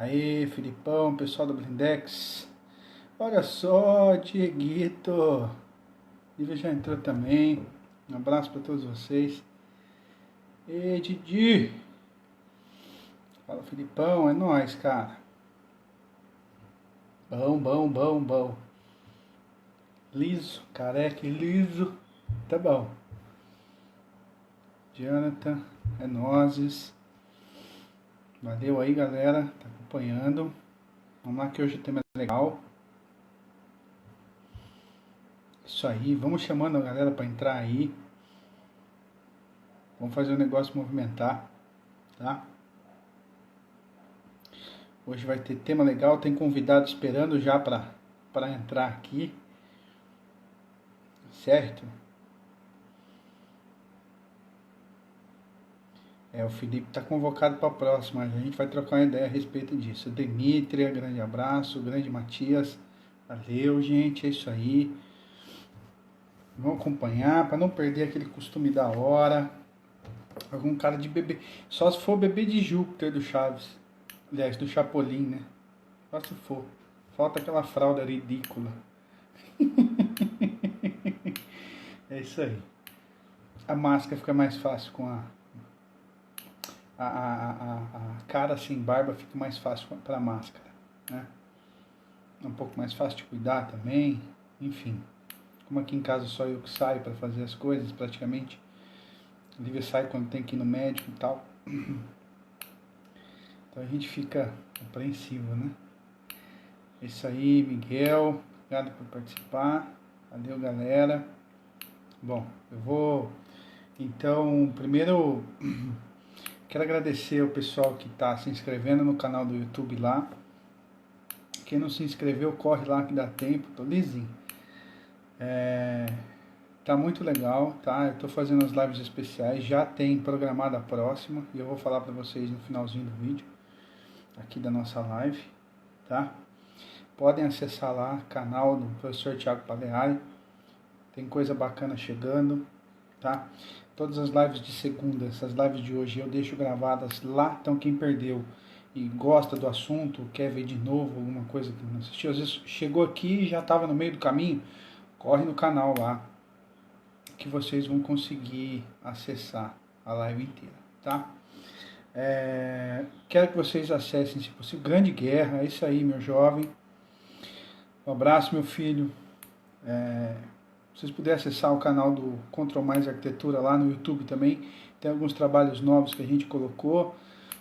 Aí, Filipão, pessoal do Blindex. Olha só, Dieguito. Lívia já entrou também. Um abraço para todos vocês. Ei, Didi. Fala, Filipão, é nóis, cara. Bom, bom, bom, bom. Liso, careca e liso. Tá bom. Jonathan, é nozes. Valeu aí, galera. Tá acompanhando. Vamos lá que hoje o tema é legal. Isso aí, vamos chamando a galera para entrar aí. Vamos fazer o negócio movimentar, tá? Hoje vai ter tema legal, tem convidado esperando já para entrar aqui, certo? O Felipe está convocado para a próxima, a gente vai trocar uma ideia a respeito disso. Demetria, grande abraço, grande Matias, valeu, gente, é isso aí. Vamos acompanhar para não perder aquele costume da hora. Algum cara de bebê, só se for bebê de Júpiter do Chaves, aliás, do Chapolin, né? Só se for. Falta aquela fralda ridícula. É isso aí. A máscara fica mais fácil com a cara sem barba, fica mais fácil para a máscara, né? É um pouco mais fácil de cuidar também, enfim. Como aqui em casa só eu que saio para fazer as coisas praticamente. A Lívia sai quando tem que ir no médico e tal. Então a gente fica apreensivo, né? É isso aí, Miguel. Obrigado por participar. Valeu, galera. Bom, eu vou então primeiro quero agradecer o pessoal que está se inscrevendo no canal do YouTube lá. Quem não se inscreveu, corre lá que dá tempo. Tô lisinho. Tá muito legal, tá? Eu tô fazendo as lives especiais, já tem programada a próxima e eu vou falar para vocês no finalzinho do vídeo aqui da nossa live, tá? Podem acessar lá, canal do professor Thiago Paleari. Tem coisa bacana chegando, tá? Todas as lives de segunda, essas lives de hoje eu deixo gravadas lá, então quem perdeu e gosta do assunto, quer ver de novo alguma coisa que não assistiu, às vezes chegou aqui e já estava no meio do caminho, corre no canal lá, que vocês vão conseguir acessar a live inteira, tá? Quero que vocês acessem, se possível, Grande Guerra, é isso aí, meu jovem. Um abraço, meu filho. Se vocês puderem acessar o canal do Control Mais Arquitetura lá no YouTube também, tem alguns trabalhos novos que a gente colocou.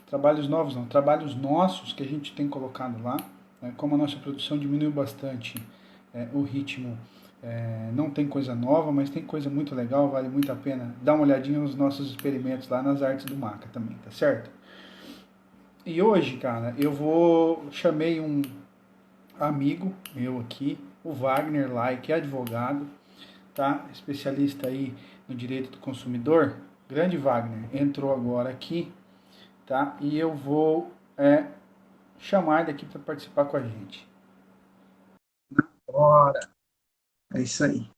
Trabalhos novos não, trabalhos nossos que a gente tem colocado lá. Como a nossa produção diminuiu bastante o ritmo, não tem coisa nova, mas tem coisa muito legal, vale muito a pena dar uma olhadinha nos nossos experimentos lá nas artes do Maca também, tá certo? E hoje, cara, chamei um amigo meu aqui, o Wagner Lai, que é advogado, tá? Especialista aí no direito do consumidor. Grande Wagner entrou agora aqui, tá? E eu vou chamar daqui para participar com a gente. Bora! É isso aí.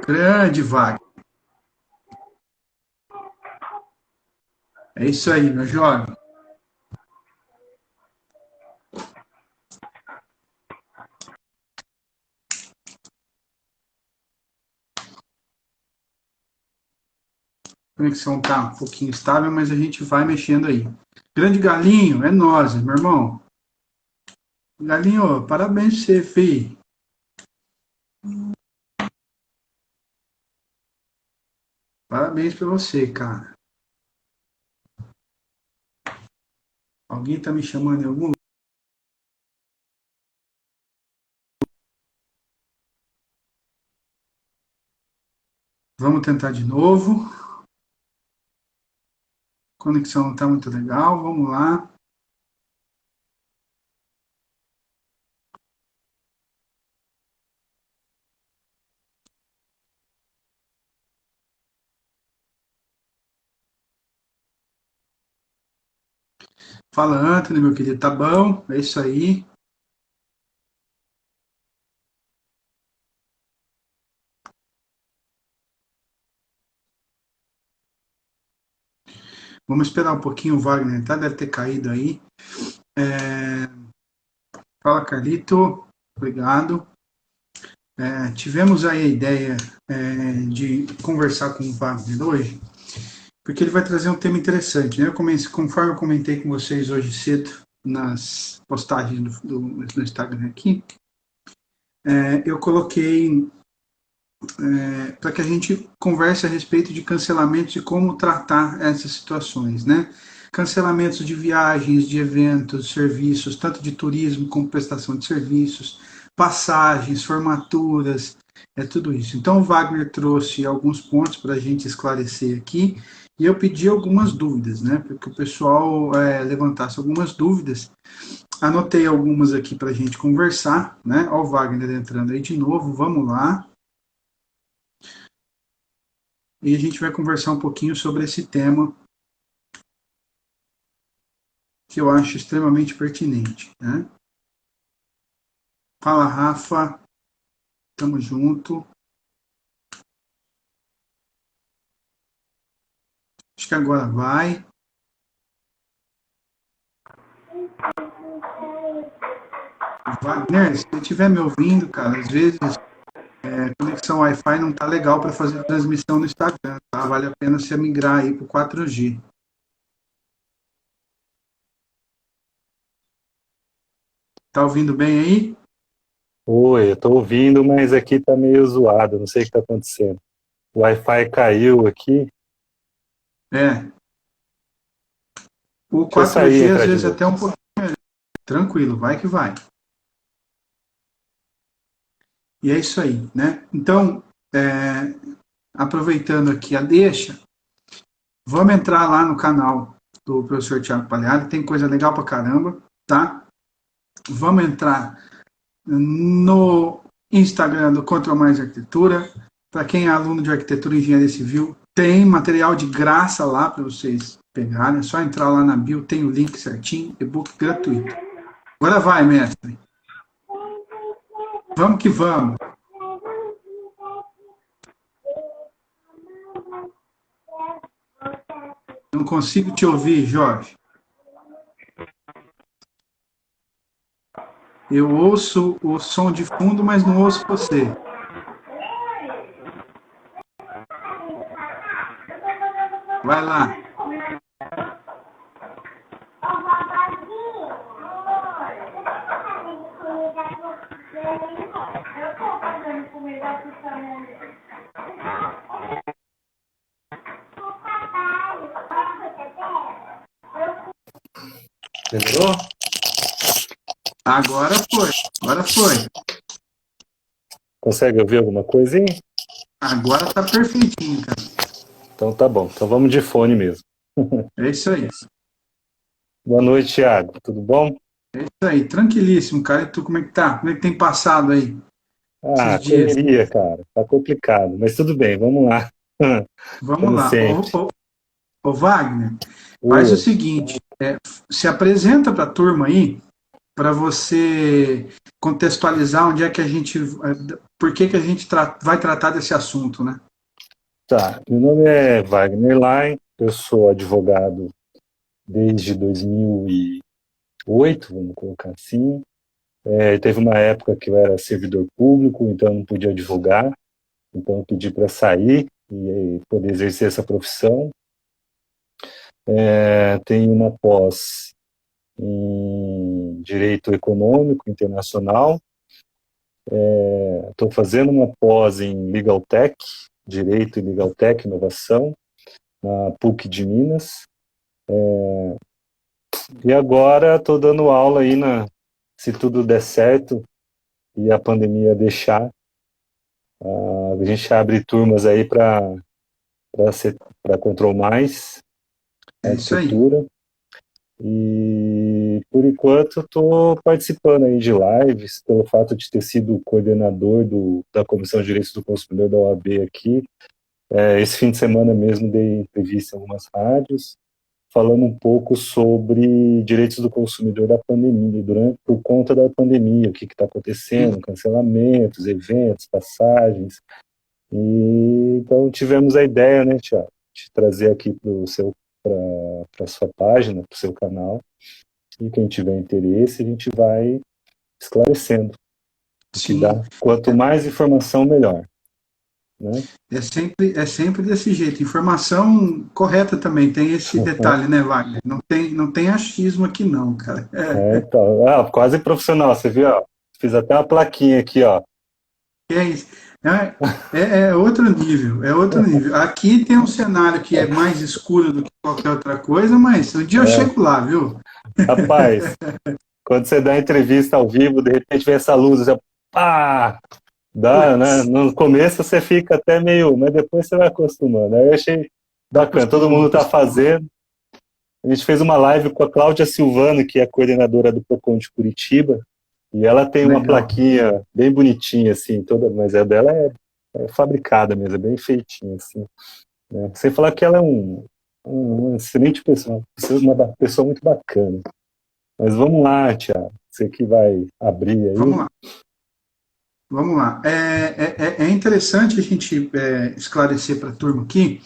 Grande Wagner. É isso aí, meu jovem. A conexão tá um pouquinho estável, mas a gente vai mexendo aí. Grande Galinho, é nós, meu irmão. Galinho, parabéns pra você, fi. Parabéns pra você, cara. Alguém tá me chamando em algum lugar? Vamos tentar de novo. A conexão não tá muito legal. Vamos lá. Fala, Anthony, meu querido. Tá bom? É isso aí. Vamos esperar um pouquinho o Wagner, tá? Deve ter caído aí. Fala, Carlito. Obrigado. Tivemos aí a ideia de conversar com o Wagner hoje, porque ele vai trazer um tema interessante, né? Conforme eu comentei com vocês hoje cedo nas postagens no Instagram aqui, eu coloquei para que a gente converse a respeito de cancelamentos e como tratar essas situações, né? Cancelamentos de viagens, de eventos, serviços, tanto de turismo como prestação de serviços, passagens, formaturas, tudo isso. Então, o Wagner trouxe alguns pontos para a gente esclarecer aqui e eu pedi algumas dúvidas, né? Para que o pessoal levantasse algumas dúvidas. Anotei algumas aqui para a gente conversar, né? Olha o Wagner entrando aí de novo, vamos lá. E a gente vai conversar um pouquinho sobre esse tema que eu acho extremamente pertinente, né? Fala, Rafa, tamo junto. Acho que agora vai. Wagner, se você estiver me ouvindo, cara, às vezes a conexão Wi-Fi não tá legal para fazer transmissão no Instagram, tá? Vale a pena você migrar aí pro 4G. Tá ouvindo bem aí? Oi, eu tô ouvindo, mas aqui tá meio zoado, não sei o que tá acontecendo. O Wi-Fi caiu aqui. É. O Deixa eu sair e 4G às entrar de vezes novo. até um pouquinho tranquilo, vai que vai. E é isso aí, né? Então, aproveitando aqui a deixa, vamos entrar lá no canal do professor Tiago Palhari, tem coisa legal pra caramba, tá? Vamos entrar no Instagram do Contra Mais Arquitetura. Para quem é aluno de arquitetura e engenharia civil, tem material de graça lá para vocês pegarem. É só entrar lá na bio, tem o link certinho, e-book gratuito. Agora vai, mestre. Vamos que vamos. Não consigo te ouvir, Jorge. Eu ouço o som de fundo, mas não ouço você. Vai lá. Demorou? Agora foi. Agora foi. Consegue ouvir alguma coisinha? Agora tá perfeitinho, cara. Então tá bom, então vamos de fone mesmo. É isso aí. Boa noite, Thiago, tudo bom? É isso aí. Tranquilíssimo, cara. E tu, como é que tá? Como é que tem passado aí Ah, esses dias? correria, cara, tá complicado, mas tudo bem, vamos lá. Vamos Como lá. sempre. Ô Wagner, faz o Oi. seguinte, se apresenta para a turma aí, para você contextualizar onde é que a gente, por que a gente vai tratar desse assunto, né? Tá, meu nome é Wagner Lai, eu sou advogado desde 2008, vamos colocar assim. Teve uma época que eu era servidor público, então eu não podia advogar, então eu pedi para sair e poder exercer essa profissão. Tenho uma pós em Direito Econômico Internacional, estou fazendo uma pós em Legal Tech, Direito e Legal Tech Inovação, na PUC de Minas, e agora estou dando aula aí, se tudo der certo e a pandemia deixar, a gente abre turmas aí para Control Mais, É isso aí. arquitetura. E por enquanto estou participando aí de lives, pelo fato de ter sido coordenador da Comissão de Direitos do Consumidor da OAB aqui. Esse fim de semana mesmo dei entrevista em algumas rádios, falando um pouco sobre direitos do consumidor da pandemia, por conta da pandemia, o que está acontecendo, cancelamentos, eventos, passagens. E então tivemos a ideia, né, Tiago, de trazer aqui para o seu para a sua página, para o seu canal, e quem tiver interesse, a gente vai esclarecendo. Que dá. Quanto mais informação, melhor. Né? É sempre desse jeito. Informação correta também, tem esse detalhe, né, Wagner? Não tem achismo aqui não, cara. Então, quase profissional, você viu? Ó, fiz até uma plaquinha aqui, ó. É isso. É outro nível, é outro nível. Aqui tem um cenário que é mais escuro do que qualquer outra coisa, mas um dia eu chego lá, viu? Rapaz, quando você dá entrevista ao vivo, de repente vem essa luz, você, pá! Dá, né? No começo você fica até meio, mas depois você vai acostumando. Aí eu achei bacana, todo mundo tá fazendo. A gente fez uma live com a Cláudia Silvano, que é a coordenadora do Procon de Curitiba, e ela tem uma plaquinha bem bonitinha, assim, toda, mas a dela é fabricada mesmo, é bem feitinha, assim. Né? Sem falar que ela é uma excelente pessoa, uma pessoa muito bacana. Mas vamos lá, Thiago, você que vai abrir aí. Vamos lá. É interessante a gente esclarecer para a turma aqui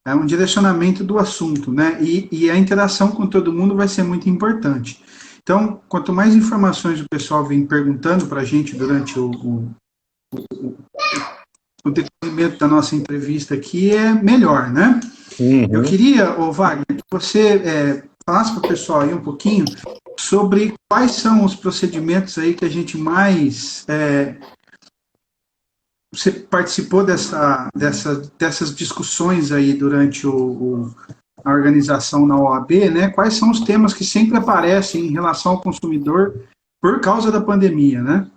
um direcionamento do assunto, né? E a interação com todo mundo vai ser muito importante. Então, quanto mais informações o pessoal vem perguntando para a gente durante o depoimento da nossa entrevista aqui, é melhor, né? Uhum. Eu queria, Wagner, que você falasse para o pessoal aí um pouquinho sobre quais são os procedimentos aí que a gente mais você participou dessas discussões aí durante a organização na OAB, né? Quais são os temas que sempre aparecem em relação ao consumidor por causa da pandemia, né?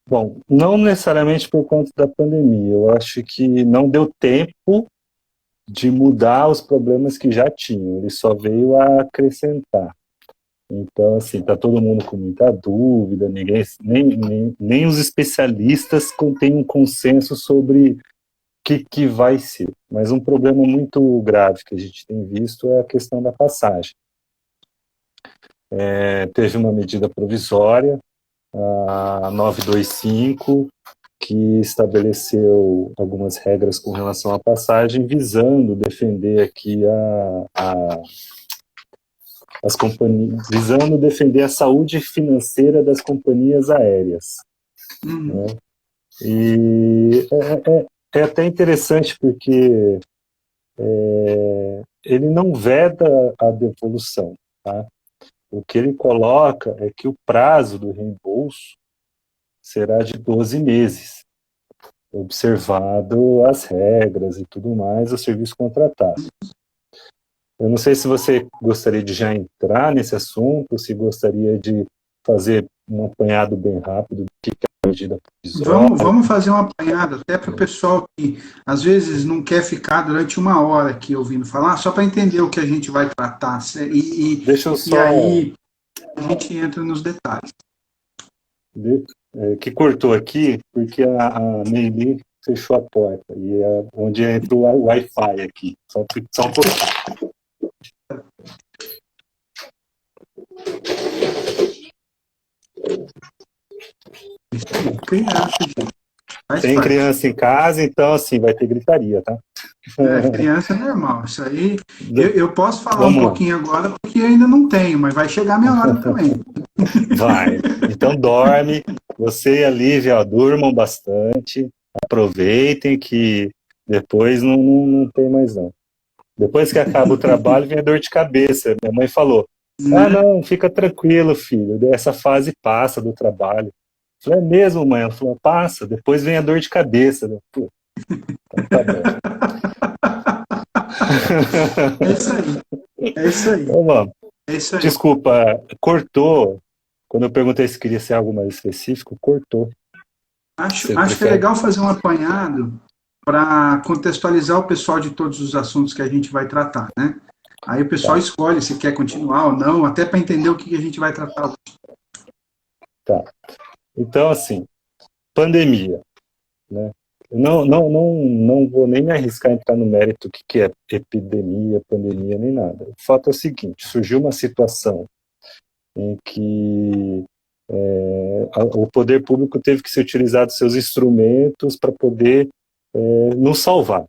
Bom, não necessariamente por conta da pandemia. Eu acho que não deu tempo de mudar os problemas que já tinham. Ele só veio a acrescentar. Então, assim, tá todo mundo com muita dúvida, nem os especialistas têm um consenso sobre o que vai ser. Mas um problema muito grave que a gente tem visto é a questão da passagem. Teve uma medida provisória, a 925, que estabeleceu algumas regras com relação à passagem, visando defender aqui as companhias, visando defender a saúde financeira das companhias aéreas. Né? E é até interessante porque ele não veda a devolução, tá? O que ele coloca é que o prazo do reembolso será de 12 meses, observado as regras e tudo mais do serviço contratado. Eu não sei se você gostaria de já entrar nesse assunto, se gostaria de fazer um apanhado bem rápido do que é a medida provisória. Vamos fazer um apanhado, até para o pessoal que às vezes não quer ficar durante uma hora aqui ouvindo falar, só para entender o que a gente vai tratar. Deixa eu só... E aí a gente entra nos detalhes. Que cortou aqui, porque a Meili fechou a porta, e é onde entra o Wi-Fi aqui. Só um pouquinho. Tem criança em casa, então assim, vai ter gritaria, tá? Criança é normal. Isso aí, eu posso falar um pouquinho agora, porque ainda não tenho, mas vai chegar a minha hora também. Vai. Então dorme, você e a Lívia, durmam bastante, aproveitem que depois não tem mais não. Depois que acaba o trabalho, vem a dor de cabeça. Minha mãe falou, não, fica tranquilo, filho, essa fase passa do trabalho. Eu falei, é mesmo, mãe? Ela falou, passa, depois vem a dor de cabeça. Pô, então tá bom. É isso aí. Então, vamos. Desculpa, cortou. Quando eu perguntei se queria ser algo mais específico, cortou. Acho que é legal fazer um apanhado para contextualizar o pessoal de todos os assuntos que a gente vai tratar, né? Aí o pessoal escolhe se quer continuar ou não, até para entender o que a gente vai tratar hoje. Tá. Então, assim, pandemia, né? Não vou nem me arriscar a entrar no mérito do que é epidemia, pandemia, nem nada. O fato é o seguinte, surgiu uma situação em que o poder público teve que se utilizar dos seus instrumentos para poder nos salvar.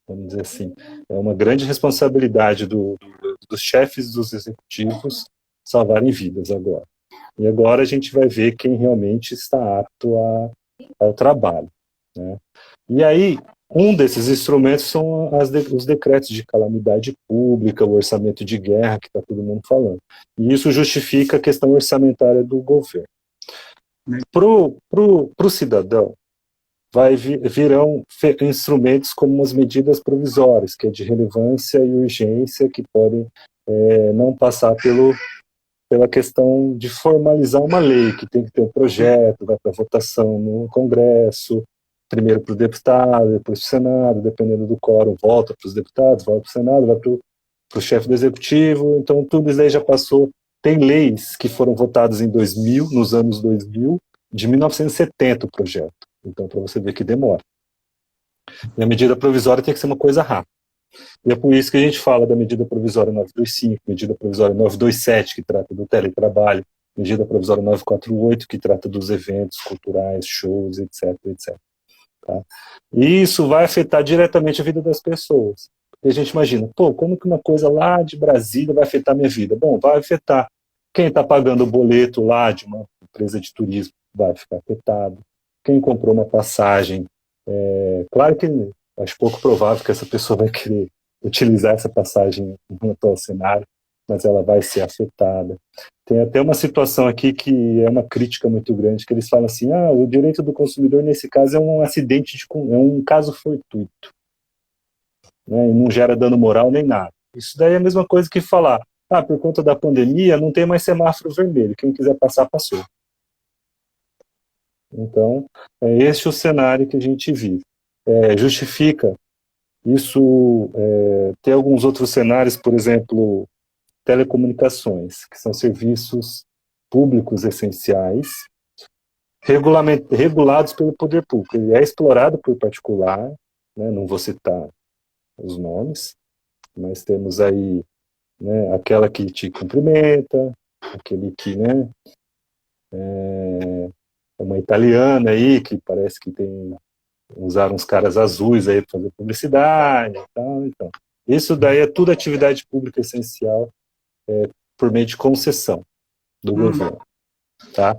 vamos dizer assim. É uma grande responsabilidade dos chefes dos executivos salvarem vidas agora. E agora a gente vai ver quem realmente está apto ao trabalho, né? E aí, um desses instrumentos são os decretos de calamidade pública, o orçamento de guerra, que está todo mundo falando. E isso justifica a questão orçamentária do governo. Para o cidadão, virão instrumentos como as medidas provisórias, que é de relevância e urgência, que podem não passar pela questão de formalizar uma lei, que tem que ter um projeto, vai para votação no Congresso, primeiro para o deputado, depois para o Senado, dependendo do quórum, volta para os deputados, volta para o Senado, vai para o chefe do Executivo, então tudo isso aí já passou. Tem leis que foram votadas em 2000, nos anos 2000, de 1970 o projeto. Então, para você ver que demora. E a medida provisória tem que ser uma coisa rápida. E é por isso que a gente fala da medida provisória 925, medida provisória 927, que trata do teletrabalho, medida provisória 948, que trata dos eventos culturais, shows, etc, etc. Tá? E isso vai afetar diretamente a vida das pessoas. E a gente imagina, como que uma coisa lá de Brasília vai afetar a minha vida? Bom, vai afetar. Quem está pagando o boleto lá de uma empresa de turismo vai ficar afetado. Quem comprou uma passagem, claro que acho pouco provável que essa pessoa vai querer utilizar essa passagem no atual cenário, mas ela vai ser afetada. Tem até uma situação aqui que é uma crítica muito grande, que eles falam assim, o direito do consumidor nesse caso é um acidente, é um caso fortuito, né, e não gera dano moral nem nada. Isso daí é a mesma coisa que falar, por conta da pandemia não tem mais semáforo vermelho, quem quiser passar, passou. Então, é este o cenário que a gente vive. Justifica isso, tem alguns outros cenários, por exemplo, telecomunicações, que são serviços públicos essenciais, regulados pelo poder público. Ele é explorado por particular, né, não vou citar os nomes, mas temos aí, né, aquela que te cumprimenta, aquele que, né, é uma italiana aí, que parece que usaram uns caras azuis aí para fazer publicidade e tal. Então, isso daí é tudo atividade pública essencial por meio de concessão do governo. Tá?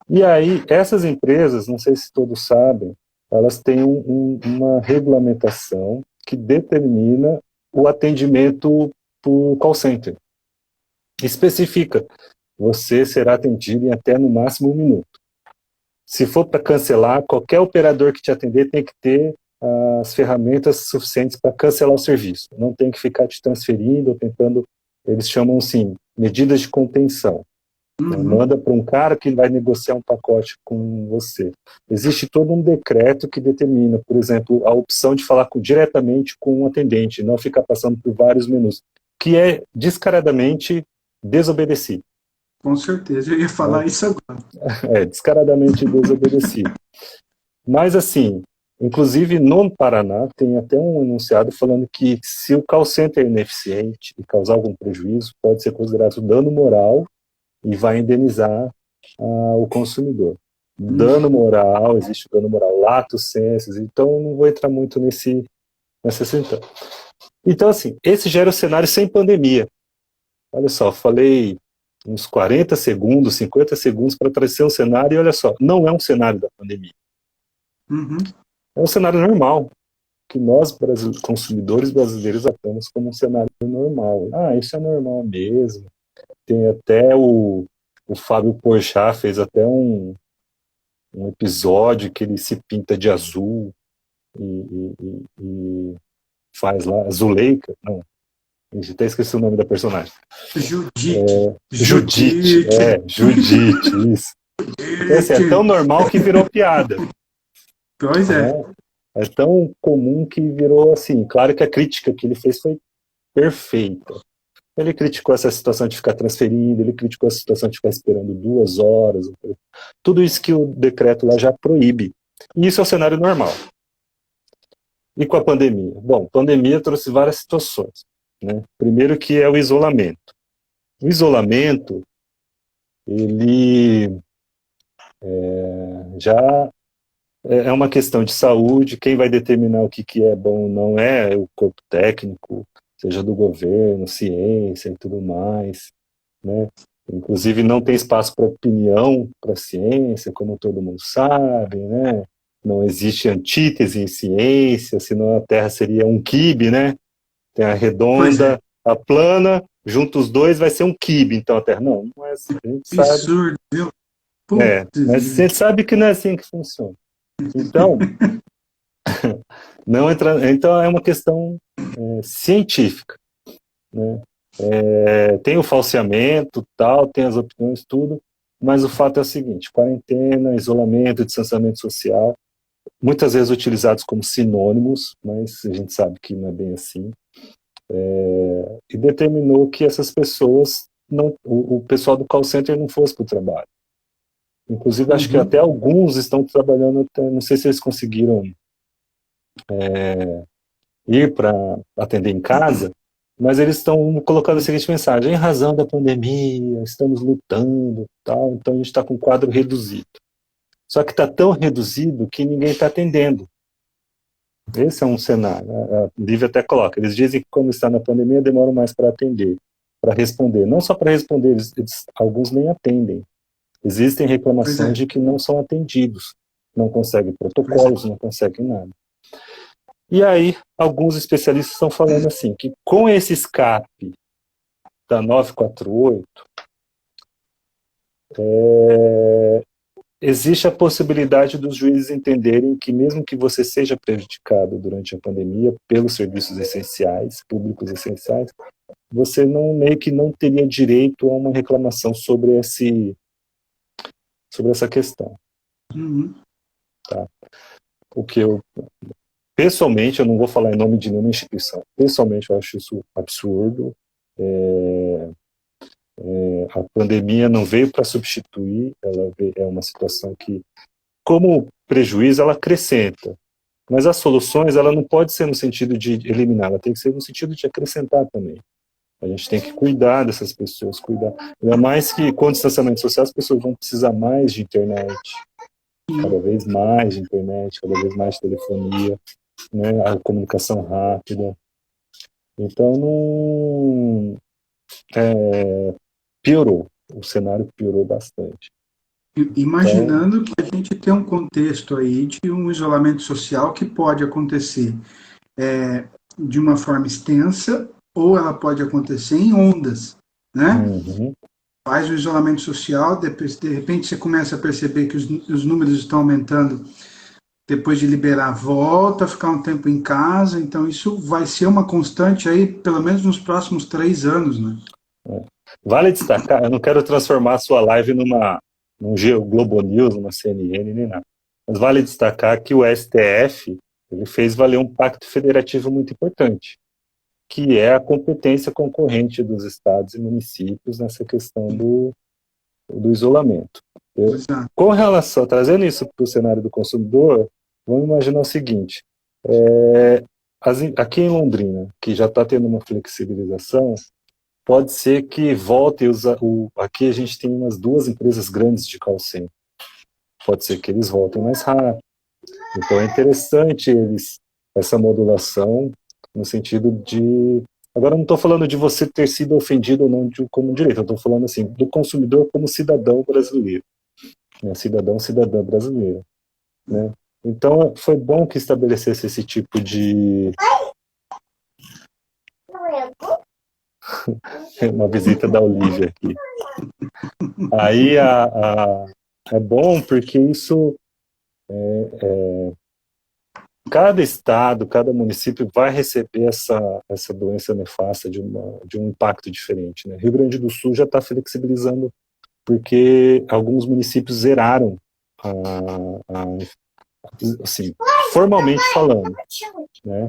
E aí, essas empresas, não sei se todos sabem, elas têm uma regulamentação que determina o atendimento por call center. Especifica, você será atendido em até no máximo 1 minuto. Se for para cancelar, qualquer operador que te atender tem que ter as ferramentas suficientes para cancelar o serviço. Não tem que ficar te transferindo ou tentando, eles chamam assim, medidas de contenção. Manda para um cara que vai negociar um pacote com você. Existe todo um decreto que determina, por exemplo, a opção de falar diretamente com um atendente, não ficar passando por vários menus, que é descaradamente desobedecido. Com certeza, eu ia falar isso agora. Descaradamente desobedecido. Mas assim, inclusive no Paraná tem até um enunciado falando que se o call center é ineficiente e causar algum prejuízo, pode ser considerado dano moral e vai indenizar o consumidor. Dano moral, existe dano moral, lato sensu, então não vou entrar muito nessa questão. Então assim, esse já era o cenário sem pandemia. Olha só, falei uns 40 segundos, 50 segundos para trazer um cenário, e olha só, não é um cenário da pandemia. É um cenário normal, que nós, consumidores brasileiros, atuamos como um cenário normal. Isso é normal mesmo. Tem até o Fábio Porchat fez até um episódio que ele se pinta de azul e faz lá, Zuleika, não, a gente até esqueci o nome da personagem. Judite, isso. Então, assim, é tão normal que virou piada. Pois é. É tão comum que virou assim. Claro que a crítica que ele fez foi perfeita. Ele criticou essa situação de ficar transferindo, ele criticou a situação de ficar esperando 2 horas. Tudo isso que o decreto lá já proíbe. E isso é o cenário normal. E com a pandemia? Bom, a pandemia trouxe várias situações, né? Primeiro que é o isolamento. O isolamento, ele já é uma questão de saúde, quem vai determinar o que é bom ou não é o corpo técnico, seja do governo, ciência e tudo mais, né? Inclusive não tem espaço para opinião, para ciência, como todo mundo sabe, né? Não existe antítese em ciência, senão a Terra seria um quibe, né? Tem a Pois é, redonda, a plana, junto os dois vai ser um quibe, então a Terra não é assim, a gente sabe, absurdo, viu? Putz, mas a gente sabe que não é assim que funciona. Então, não entra, então é uma questão científica, né? Tem o falseamento, tal, tem as opiniões, tudo, mas o fato é o seguinte: quarentena, isolamento, distanciamento social, muitas vezes utilizados como sinônimos, mas a gente sabe que não é bem assim, e determinou que essas pessoas, não, o pessoal do call center não fosse para o trabalho. Inclusive, acho que até alguns estão trabalhando, não sei se eles conseguiram ir para atender em casa, mas eles estão colocando a seguinte mensagem: em razão da pandemia, estamos lutando, tal, então a gente está com um quadro reduzido. Só que está tão reduzido que ninguém está atendendo. Esse é um cenário. A Lívia até coloca, eles dizem que como está na pandemia, demoram mais para atender, para responder. Não só para responder, alguns nem atendem. Existem reclamações de que não são atendidos, não conseguem protocolos, não conseguem nada. E aí, alguns especialistas estão falando assim, que com esse escape da 948, existe a possibilidade dos juízes entenderem que mesmo que você seja prejudicado durante a pandemia pelos serviços essenciais, públicos essenciais, você meio que não teria direito a uma reclamação sobre essa questão. Tá? O que pessoalmente, eu não vou falar em nome de nenhuma instituição, pessoalmente eu acho isso absurdo. A pandemia não veio para substituir, ela é uma situação que, como prejuízo, ela acrescenta. Mas as soluções, ela não pode ser no sentido de eliminar, ela tem que ser no sentido de acrescentar também. A gente tem que cuidar dessas pessoas, cuidar. Ainda mais que com o distanciamento social as pessoas vão precisar mais de internet, cada vez mais de internet, cada vez mais de telefonia, né, a comunicação rápida. Então, piorou. O cenário piorou bastante. Imaginando que a gente tem um contexto aí de um isolamento social que pode acontecer de uma forma extensa ou ela pode acontecer em ondas, né? Faz o isolamento social, depois, de repente você começa a perceber que os números estão aumentando, depois de liberar, volta a ficar um tempo em casa, então isso vai ser uma constante aí, pelo menos nos próximos 3 anos, né? Vale destacar, eu não quero transformar a sua live num Globo News, numa CNN, nem nada, mas vale destacar que o STF ele fez valer um pacto federativo muito importante, que é a competência concorrente dos estados e municípios nessa questão do isolamento. Com relação, trazendo isso para o cenário do consumidor, vamos imaginar o seguinte, aqui em Londrina, que já está tendo uma flexibilização, pode ser que volte aqui a gente tem umas 2 empresas grandes de call center. Pode ser que eles voltem mais rápido. Então é interessante essa modulação no sentido de... Agora eu não estou falando de você ter sido ofendido ou não como direito, eu estou falando assim, do consumidor como cidadão brasileiro. Né? Cidadã brasileira. Né? Então foi bom que estabelecesse esse tipo de... Uma visita da Olivia aqui. Aí é bom porque isso cada estado, cada município vai receber essa doença nefasta de um impacto diferente. Né? Rio Grande do Sul já está flexibilizando porque alguns municípios zeraram assim, formalmente falando. Né?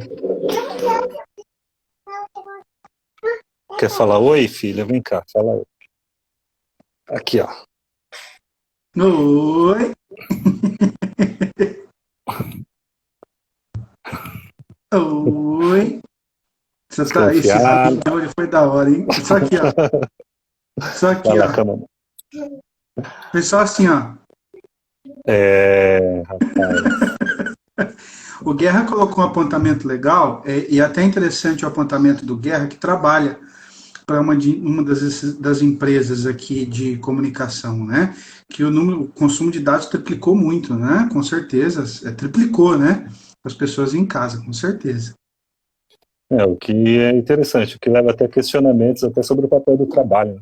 Quer falar oi, filha? Vem cá, fala oi. Aqui, ó. Oi! Oi! Você tá, esse rabinho de olho foi da hora, hein? Só aqui, ó. Só aqui, ó. Foi só assim, ó. Rapaz. O Guerra colocou um apontamento legal, e até interessante o apontamento do Guerra, que trabalha para uma das empresas aqui de comunicação, né? Que o consumo de dados triplicou muito, né? Com certeza, triplicou, né? As pessoas em casa, com certeza. O que é interessante, o que leva até questionamentos até sobre o papel do trabalho, né?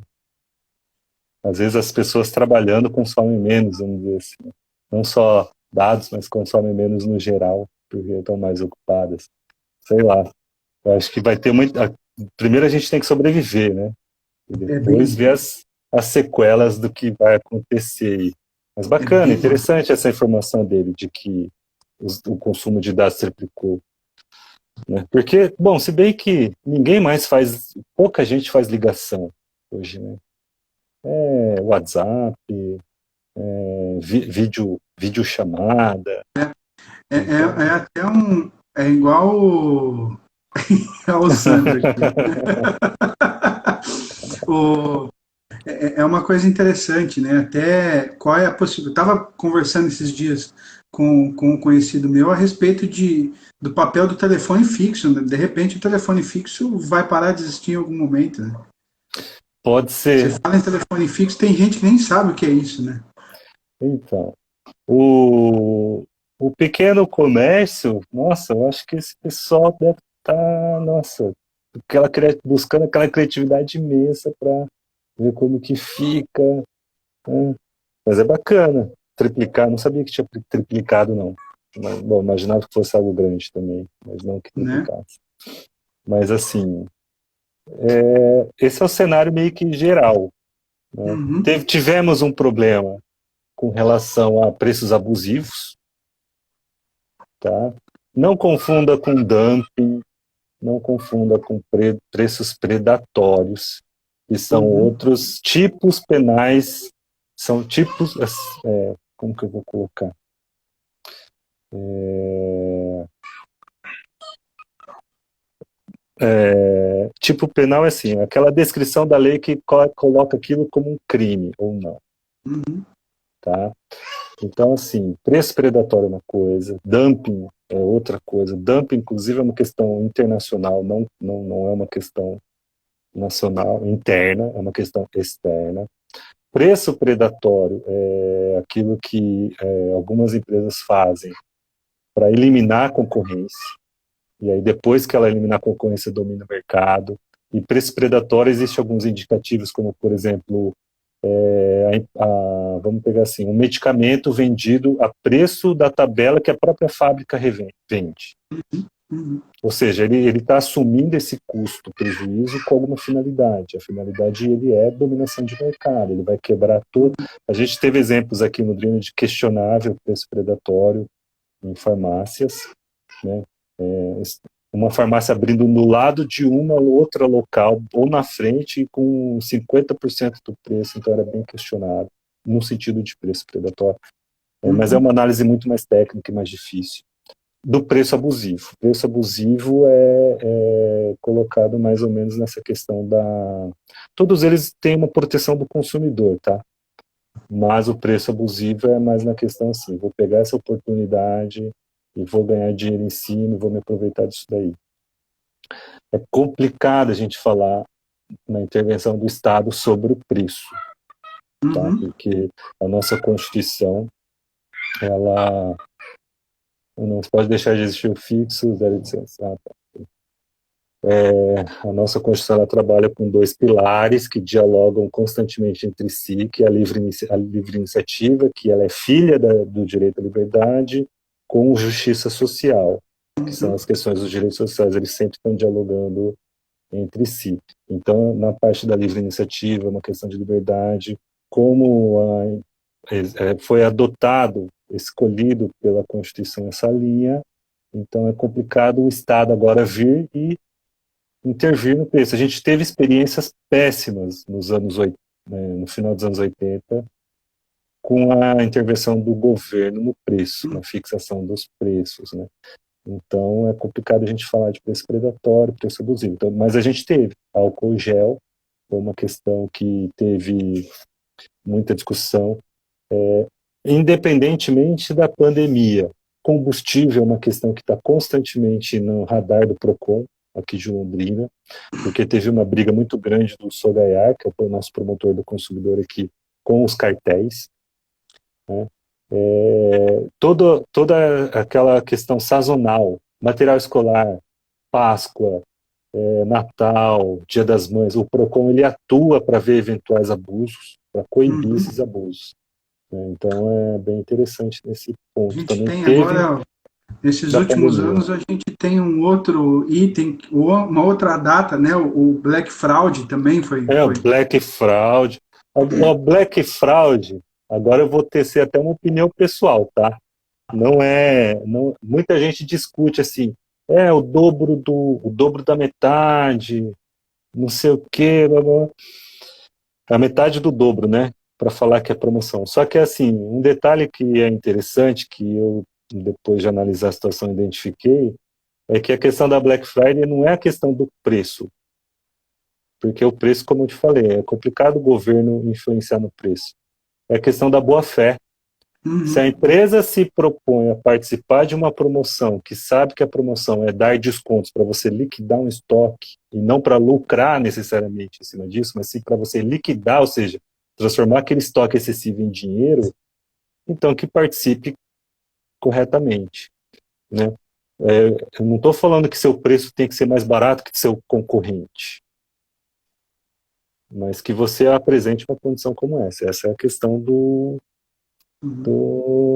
Às vezes as pessoas trabalhando consomem menos, vamos dizer assim, né? Não só dados, mas consomem menos no geral, porque estão mais ocupadas. Sei lá, eu acho que vai ter muito. Primeiro a gente tem que sobreviver, né? E É bem depois isso. ver as sequelas do que vai acontecer aí. Mas É bacana, bem isso. interessante essa informação dele, de que o consumo de dados triplicou, né? Porque, bom, se bem que ninguém mais faz, pouca gente faz ligação hoje, né? WhatsApp, vídeo chamada. É Então, até É igual ao Sandro aqui. O, é uma coisa interessante, né? Até qual é a possibilidade. Eu estava conversando esses dias com um conhecido meu a respeito do papel do telefone fixo, né? De repente o telefone fixo vai parar de existir em algum momento, né? pode Você ser. fala em telefone fixo, tem gente que nem sabe o que é isso, né? Então, o, o pequeno comércio, nossa, eu acho que esse pessoal deve estar, nossa, buscando aquela criatividade imensa para ver como que fica, né? Mas é bacana triplicar, não sabia que tinha triplicado, não. Mas, bom, imaginava que fosse algo grande também, mas não que Né? triplicasse. Mas assim, esse é o cenário meio que geral, né? Uhum. Tivemos um problema com relação a preços abusivos, tá? Não confunda com dumping, não confunda com preços predatórios, que são Uhum. outros tipos penais, são tipos, como que eu vou colocar? Tipo penal é assim, aquela descrição da lei que coloca aquilo como um crime ou não, Uhum. tá? Então, assim, preço predatório é uma coisa, dumping é outra coisa. Dumping, inclusive, é uma questão internacional, não é uma questão nacional, interna, é uma questão externa. Preço predatório é aquilo que algumas empresas fazem para eliminar a concorrência, e aí depois que ela eliminar a concorrência, domina o mercado. E preço predatório, existem alguns indicativos, como, por exemplo, vamos pegar assim, um medicamento vendido a preço da tabela que a própria fábrica vende. Uhum. Ou seja, ele está assumindo esse custo, prejuízo, com alguma finalidade. A finalidade ele é dominação de mercado, ele vai quebrar todo. A gente teve exemplos aqui no Drino de questionável preço predatório em farmácias, né? Uma farmácia abrindo no lado de uma outra local, ou na frente, com 50% do preço, então era bem questionado, no sentido de preço predatório. Mas é Uhum. uma análise muito mais técnica e mais difícil. Do preço abusivo. O preço abusivo é colocado mais ou menos nessa questão da... Todos eles têm uma proteção do consumidor, tá? Mas o preço abusivo é mais na questão assim, vou pegar essa oportunidade e vou ganhar dinheiro em cima e vou me aproveitar disso daí. É complicado a gente falar na intervenção do Estado sobre o preço, tá? Uhum. Porque a nossa Constituição, ela não pode deixar de existir o fixo, 0,800. A nossa Constituição ela trabalha com dois pilares que dialogam constantemente entre si, que é a livre iniciativa, que ela é filha do direito à liberdade, com justiça social, que são as questões dos direitos sociais, eles sempre estão dialogando entre si. Então, na parte da livre iniciativa, uma questão de liberdade, como foi adotado, escolhido pela Constituição essa linha, então é complicado o Estado agora vir e intervir no preço. A gente teve experiências péssimas nos anos 80, né, no final dos anos 80, com a intervenção do governo no preço, na fixação dos preços, né? Então é complicado a gente falar de preço predatório, preço abusivo. Então, mas a gente teve álcool gel, foi uma questão que teve muita discussão. independentemente da pandemia, combustível é uma questão que está constantemente no radar do Procon, aqui de Londrina, porque teve uma briga muito grande do Sogaiar, que é o nosso promotor do consumidor aqui, com os cartéis, né? Toda aquela questão sazonal, material escolar, Páscoa, Natal, Dia das Mães, o Procon ele atua para ver eventuais abusos, para coibir esses abusos, né? Então é bem interessante nesse A ponto. gente Também tem teve agora, nesses da últimos pandemia. anos, a gente tem um outro item, uma outra data, né? O Black Fraud também O Black Fraud. O Black Fraud, agora eu vou tecer até uma opinião pessoal, tá? Muita gente discute assim, o dobro da metade, não sei o quê, blá, blá. A metade do dobro, né? Para falar que é promoção. Só que assim, um detalhe que é interessante, que eu depois de analisar a situação identifiquei, é que a questão da Black Friday não é a questão do preço, porque o preço, como eu te falei, é complicado o governo influenciar no preço. É a questão da boa-fé. Se a empresa se propõe a participar de uma promoção, que sabe que a promoção é dar descontos para você liquidar um estoque, e não para lucrar necessariamente em cima disso, mas sim para você liquidar, ou seja, transformar aquele estoque excessivo em dinheiro, então que participe corretamente, né? Eu não estou falando que seu preço tem que ser mais barato que seu concorrente, mas que você apresente uma condição como essa. Essa é a questão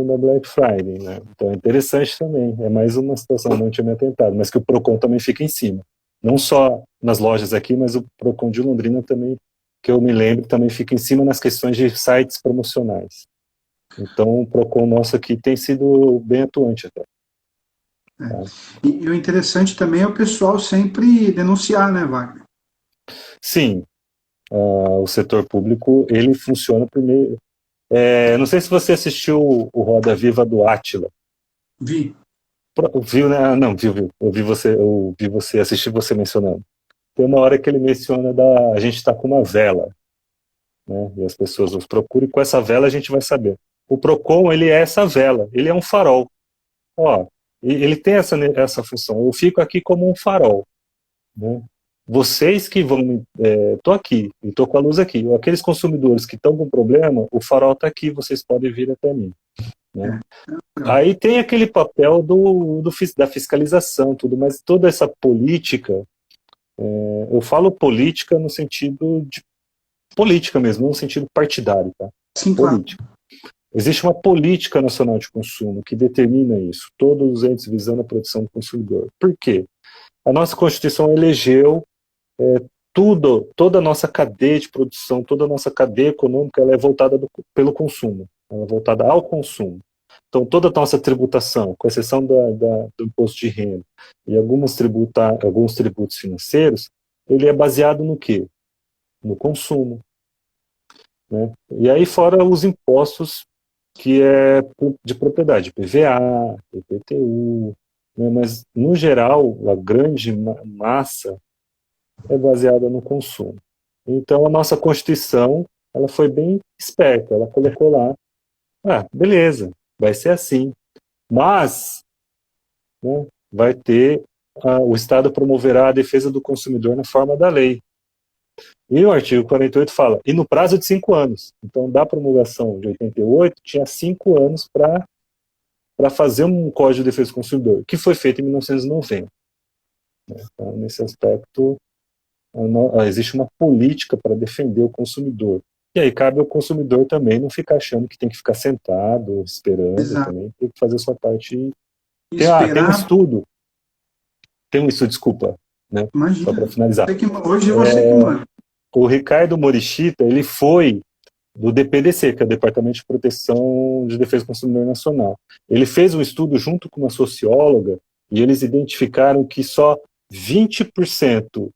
da Black Friday, né? Então é interessante também. É mais uma situação, não tinha me atentado, mas que o Procon também fica em cima. Não só nas lojas aqui, mas o Procon de Londrina também, que eu me lembro, também fica em cima nas questões de sites promocionais. Então o Procon nosso aqui tem sido bem atuante até. Tá? E o interessante também é o pessoal sempre denunciar, né, Wagner? Sim, o setor público, ele funciona por meio... não sei se você assistiu o Roda Viva do Átila. Vi. Viu, né? Não, viu. Eu vi você, assisti você mencionando. Tem uma hora que ele menciona a gente está com uma vela, né? E as pessoas nos procuram e com essa vela a gente vai saber. O Procon, ele é essa vela, ele é um farol. Ó, ele tem essa função. Eu fico aqui como um farol, né? Vocês que vão, tô aqui e tô com a luz aqui. Aqueles consumidores que estão com problema, o farol está aqui, vocês podem vir até mim, né? Aí tem aquele papel da fiscalização, tudo, mas toda essa política, eu falo política no sentido de política mesmo, não no sentido partidário, tá? Sim, Política. claro. Existe uma política nacional de consumo que determina isso, todos os entes visando a proteção do consumidor. Por quê? A nossa Constituição elegeu toda a nossa cadeia de produção, toda a nossa cadeia econômica, ela é voltada pelo consumo, ela é voltada ao consumo. Então, toda a nossa tributação, com exceção do imposto de renda e alguns tributos financeiros, ele é baseado no quê? No consumo, né? E aí fora os impostos que é de propriedade, PVA, IPTU, né? Mas, no geral, a grande massa é baseada no consumo. Então, a nossa Constituição, ela foi bem esperta, ela colocou lá, beleza, vai ser assim. Mas, né, vai ter, o Estado promoverá a defesa do consumidor na forma da lei. E o artigo 48 fala, e no prazo de 5 anos. Então, da promulgação de 88, tinha 5 anos para fazer um Código de Defesa do Consumidor, que foi feito em 1990. Então, nesse aspecto, existe uma política para defender o consumidor. E aí cabe ao consumidor também não ficar achando que tem que ficar sentado, esperando. Exato. Também tem que fazer sua parte. Esperar... Tem um estudo, desculpa, né? Imagina. Só para finalizar. Hoje você que manda. O Ricardo Morishita, ele foi do DPDC, que é o Departamento de Proteção de Defesa do Consumidor Nacional. Ele fez um estudo junto com uma socióloga e eles identificaram que só 20%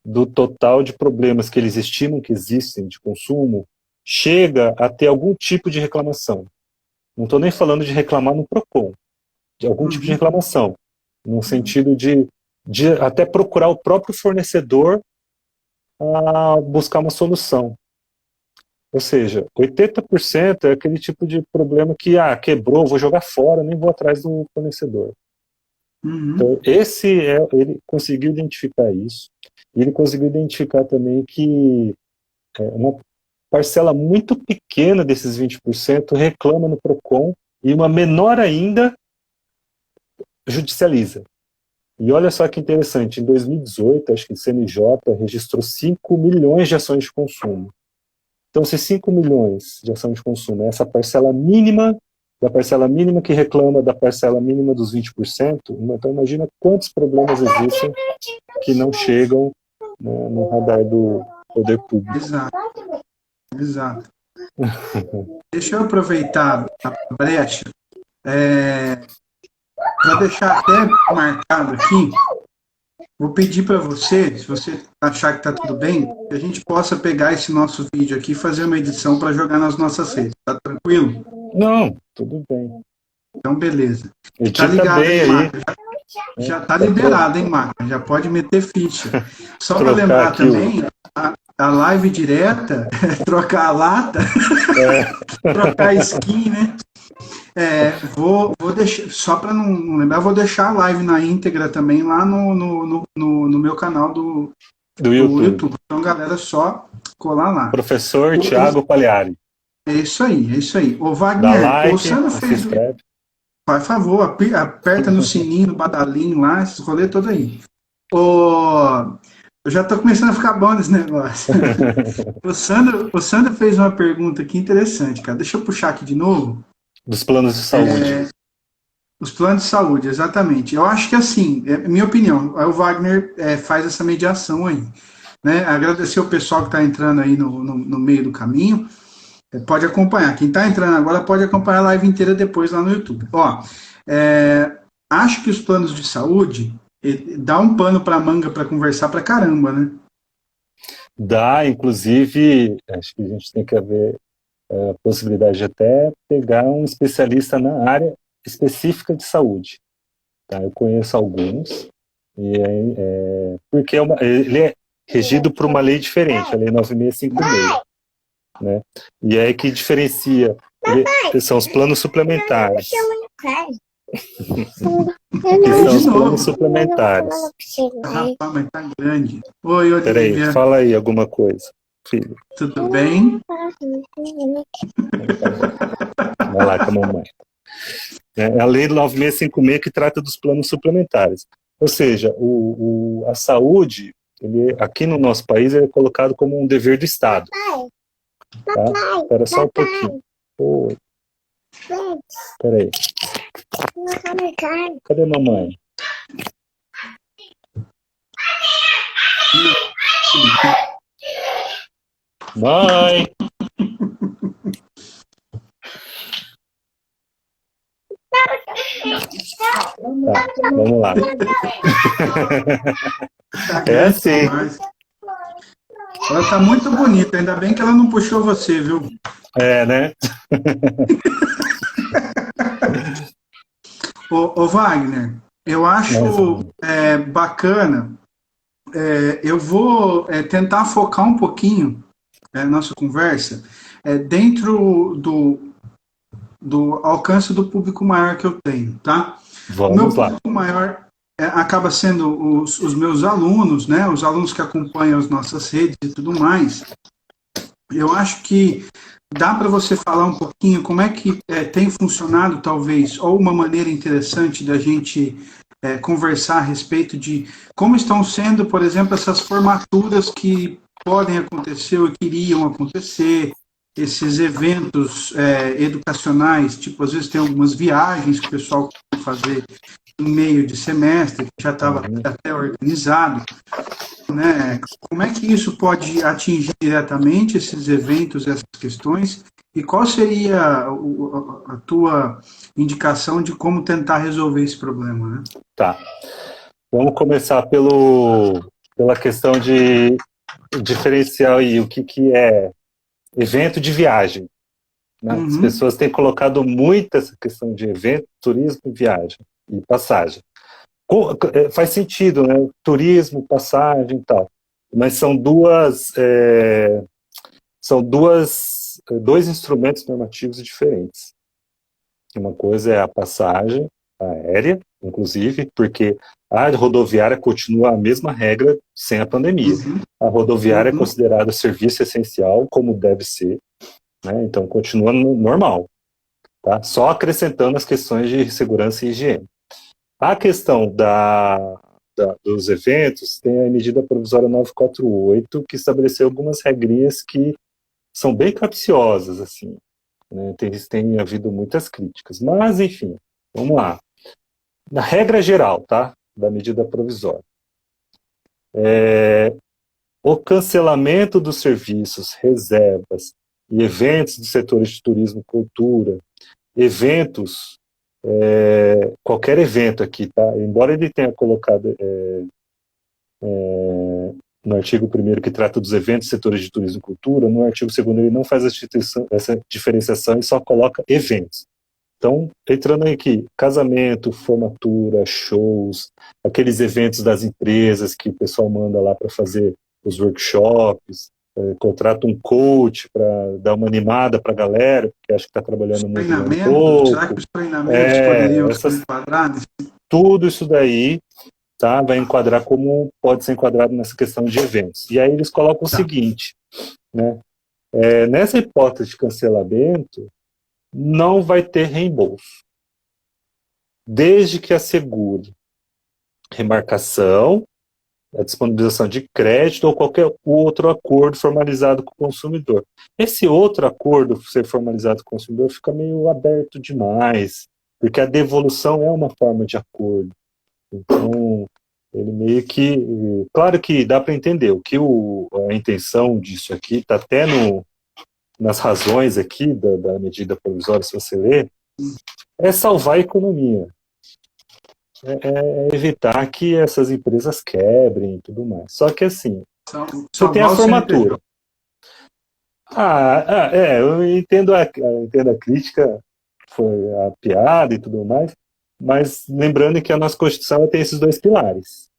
do total de problemas que eles estimam que existem de consumo chega a ter algum tipo de reclamação. Não estou nem falando de reclamar no Procon, de algum tipo de reclamação, no sentido de até procurar o próprio fornecedor a buscar uma solução. Ou seja, 80% é aquele tipo de problema que, quebrou, vou jogar fora, nem vou atrás do fornecedor. Então, ele conseguiu identificar isso. E ele conseguiu identificar também que uma parcela muito pequena desses 20% reclama no PROCON e uma menor ainda judicializa. E olha só que interessante, em 2018, acho que o CNJ registrou 5 milhões de ações de consumo. Então, se 5 milhões de ações de consumo é essa parcela mínima, da parcela mínima que reclama da parcela mínima dos 20%, então imagina quantos problemas existem que não chegam, né, no radar do poder público. Exato. Deixa eu aproveitar a brecha para deixar até marcado aqui. Vou pedir para você, se você achar que está tudo bem, que a gente possa pegar esse nosso vídeo aqui e fazer uma edição para jogar nas nossas redes. Tá tranquilo? Não, tudo bem. Então, beleza. Tá ligado, hein, Marca? Já tá liberado, hein, Marca? Já pode meter ficha. Só para lembrar também, a live direta, trocar a lata, trocar a skin, né? Vou deixar, só para não lembrar, vou deixar a live na íntegra também lá no meu canal do YouTube. Então, galera, só colar lá. Professor Thiago Pagliari. É isso aí. Ô, Wagner, like, o Sandro fez. Por favor, aperta no sininho, no badalinho lá, esse rolê todo aí. Eu já tô começando a ficar bom nesse negócio. O Sandro fez uma pergunta aqui interessante, cara. Deixa eu puxar aqui de novo. Dos planos de saúde. Os planos de saúde, exatamente. Eu acho que assim, minha opinião, o Wagner faz essa mediação aí. Né? Agradecer o pessoal que está entrando aí no meio do caminho. Pode acompanhar. Quem está entrando agora pode acompanhar a live inteira depois lá no YouTube. Acho que os planos de saúde dá um pano para manga para conversar para caramba, né? Dá, inclusive, acho que a gente tem que haver a possibilidade de até pegar um especialista na área específica de saúde. Tá? Eu conheço alguns, porque ele é regido por uma lei diferente, a Lei 9656. Né? E é que diferencia, são os planos suplementares. Que são os planos suplementares. Rapaz, mas tá grande. Oi, peraí, fala aí alguma coisa, filho. Tudo bem? Vai lá com a mamãe. É a Lei 9656 que trata dos planos suplementares. Ou seja, a saúde, aqui no nosso país, é colocado como um dever do Estado. Tá? Espera só um pouquinho. Oi. Peraí. Cadê a mamãe? Mãe! Tá, vamos lá. É assim. Ela tá muito bonita, ainda bem que ela não puxou você, viu? Né? Ô Wagner, eu acho bacana. Eu vou tentar focar um pouquinho a nossa conversa dentro do alcance do público maior que eu tenho, tá? Vamos lá. O público maior acaba sendo os meus alunos, né? Os alunos que acompanham as nossas redes e tudo mais. Eu acho que dá para você falar um pouquinho como é que tem funcionado, talvez, ou uma maneira interessante da gente conversar a respeito de como estão sendo, por exemplo, essas formaturas que podem acontecer ou que iriam acontecer, esses eventos educacionais, tipo, às vezes tem algumas viagens que o pessoal pode fazer no meio de semestre, que já estava até organizado, né? Como é que isso pode atingir diretamente esses eventos, essas questões, e qual seria a tua indicação de como tentar resolver esse problema, né? Tá. Vamos começar pela questão de diferenciar aí o que é evento de viagem. Né? As pessoas têm colocado muito essa questão de evento, turismo e viagem, e passagem. Faz sentido, né? Turismo, passagem e tal. Mas são duas dois instrumentos normativos diferentes. Uma coisa é a passagem aérea, inclusive, porque a rodoviária continua a mesma regra sem a pandemia. A rodoviária é considerada serviço essencial, como deve ser, né? Então continua normal, tá? Só acrescentando as questões de segurança e higiene. A questão dos eventos, tem a medida provisória 948, que estabeleceu algumas regrinhas que são bem capciosas, assim, né? Tem havido muitas críticas, mas enfim, vamos lá. Na regra geral, tá, da medida provisória, o cancelamento dos serviços, reservas e eventos dos setores de turismo e cultura, eventos, qualquer evento aqui, tá, embora ele tenha colocado no artigo 1º que trata dos eventos, setores de turismo e cultura, no artigo 2º ele não faz essa diferenciação e só coloca eventos. Então, entrando aqui, casamento, formatura, shows, aqueles eventos das empresas que o pessoal manda lá para fazer os workshops, contrata um coach para dar uma animada para a galera, que acha que está trabalhando muito pouco. Será que os treinamentos poderiam ser enquadrados? Tudo isso daí, tá, vai enquadrar como pode ser enquadrado nessa questão de eventos. E aí eles colocam o seguinte, né, nessa hipótese de cancelamento, não vai ter reembolso, desde que assegure remarcação, a disponibilização de crédito ou qualquer outro acordo formalizado com o consumidor. Esse outro acordo ser formalizado com o consumidor fica meio aberto demais, porque a devolução é uma forma de acordo. Então, ele meio que... Claro que dá para entender o que a intenção disso aqui está até nas razões aqui da medida provisória, se você ler, é salvar a economia. É evitar que essas empresas quebrem e tudo mais. Só que assim, você tem a formatura. Eu entendo a crítica, foi a piada e tudo mais, mas lembrando que a nossa Constituição tem esses dois pilares.